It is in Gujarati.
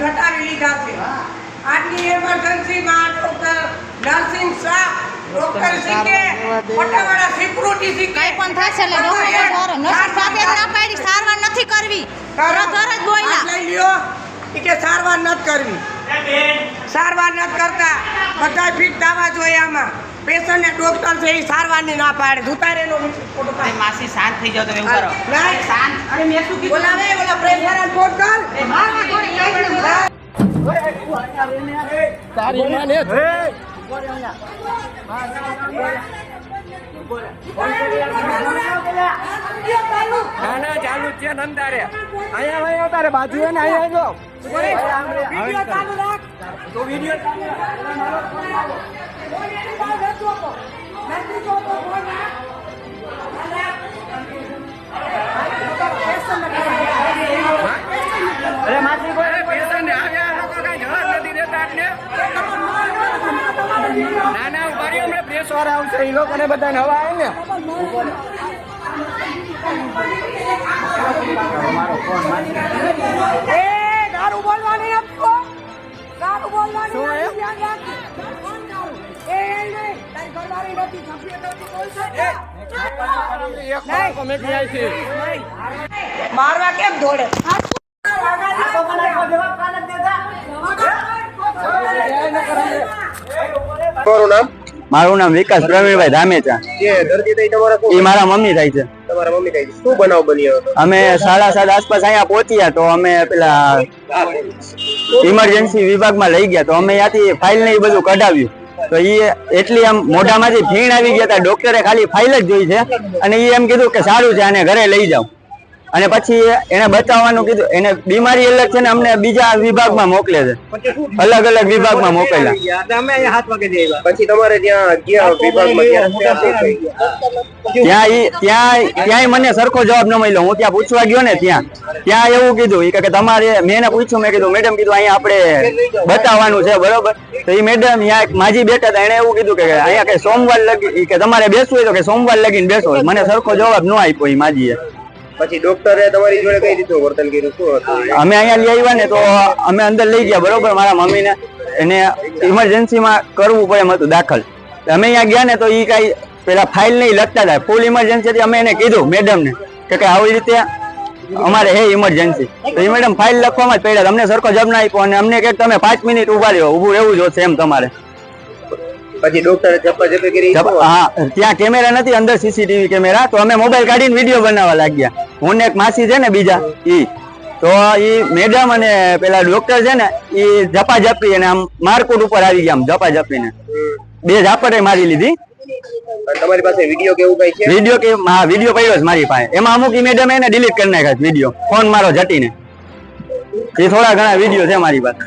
જટાવી લીધા છે આટલી એમરજન્સીમાં ડોક્ટર નર્સિંગ સ્ટાફ ડોક્ટર શીખે મોટાવાળા સિક્યુરિટી શીખે કઈ પણ થશે એટલે ડોક્ટર નર્સિંગ સાથે ના પાડી સારવાર નથી કરવી તરત જ બોલ્યા લઈ લ્યો કે સારવાર નથી કરવી સારવાર નથી કરતા બધા ફિટ થવા જોઈએ આમાં પેશન્ટ ને ડોક્ટર છે એ સારવારની ના પાડે ઉતારેલો ફોટો પાડે માસી શાંત થઈ જાવ તમે ઉભા રહો નહીં શાંત અરે મેં શું કીધું બોલાવે ઓલા પ્રેશર અને ફોન કર તારી માને ના ના ચાલુ છે નંદારે અહીંયા ભાઈ તારે બાજુ હે ને અહીંયા જો વિડિયો ચાલુ રાખ તો વિડિયો ચાલુ અરે માસી કોઈ પેશન્ટ ને આવ્યા લોકો કઈ જવાબ નથી દેતા એટલે ના ના ઉભારી હમણાં પ્રેસ વાળા આવશે એ લોકોને બધાને હવા આવે ને એ દારૂ બોલવાની આપકો દારૂ બોલવાની ધ્યાન રાખ એ નહીં તારી ઘરવાળી નથી સભ્ય નથી બોલશે મારવા કેમ દોડે મારું નામ વિકાસ પ્રવીણભાઈ ધામેચા. એ મારા મમ્મી થાય છે. શું બનાવ બન્યો? અમે 7:30 આસપાસ અહીંયા પહોંચ્યા તો અમે પેલા ઇમરજન્સી વિભાગમાં લઈ ગયા તો અમે ત્યાંથી ફાઇલ ને એ બધું કઢાવ્યું તો એ એટલી આમ મોઢામાંથી ફીણ આવી ગયા હતા. ડોક્ટરે ખાલી ફાઇલ જ જોઈ છે અને એ એમ કીધું કે સારું છે આને ઘરે લઈ જાઓ અને પછી એને બતાવવાનું કીધું. એને બીમારી અલગ છે ને અમને બીજા વિભાગમાં મોકલે છે, અલગ અલગ વિભાગમાં મોકલ્યા. પછી તમારે ત્યાં ત્યાં મને સરખો જવાબ ન મળ્યો. હું ત્યાં પૂછવા ગયો ને ત્યાં એવું કીધું કે તમારે, મેં એને પૂછ્યું, મેં કીધું મેડમ કીધું અહીંયા આપણે બતાવવાનું છે બરોબર. તો એ મેડમ માજી બેઠા હતા, એને એવું કીધું કે અહીંયા કઈ સોમવાર લગી કે તમારે બેસવું હોય તો કે સોમવાર લગીને બેસો. મને સરખો જવાબ ન આપ્યો એ માજીએ. પછી ડોક્ટરે તમારી જોડે કઈ રીતનું વર્તન કર્યું? શું હતું? અમે અહીંયા લઈ આવ્યા ને તો અમે અંદર લઈ ગયા બરોબર. મારા મમ્મીને એને ઇમરજન્સીમાં કરવું પડે એમ હતું દાખલ. અમે અહીંયા ગયા ને તો એ કઈ પેલા ફાઇલ નહીં લખતા હતા. ફૂલ ઇમરજન્સી હતી. અમે એને કીધું મેડમને કે આવી રીતે અમારે હે ઇમરજન્સી. તો એ મેડમ ફાઇલ લખવામાં જ પડ્યા. અમને સરખો જવાબ ના આપ્યો અને અમને કે તમે 5 મિનિટ ઉભા રહ્યો, ઉભું રહેવું જોશે એમ તમારે. પછી ડોક્ટરે ઝપાઝપી કરી? હા, ત્યાં કેમેરા નથી, અંદર સીસીટીવી કેમેરા. તો અમે મોબાઈલ કાઢીને વિડીયો બનાવવા લાગ્યા. હું ને એક માસી છે ને બીજા ઈ તો ઈ મેડમ અને પેલા ડોક્ટર છે ને ઈ ઝપાઝપી અને આમ મારકુટ ઉપર આવી ગયા. આમ ઝપાઝપીને 2 ઝાપટે મારી લીધી. તમારી પાસે વિડીયો કેવું કઈ છે? વિડીયો કે હા, વિડીયો પડ્યો છે મારી પાસે. એમાં અમુક ઈ મેડમ એને ડિલીટ કરી નાખ્યા છે વિડીયો, ફોન મારો જટીને. એ થોડા ઘણા વિડીયો છે મારી પાસે.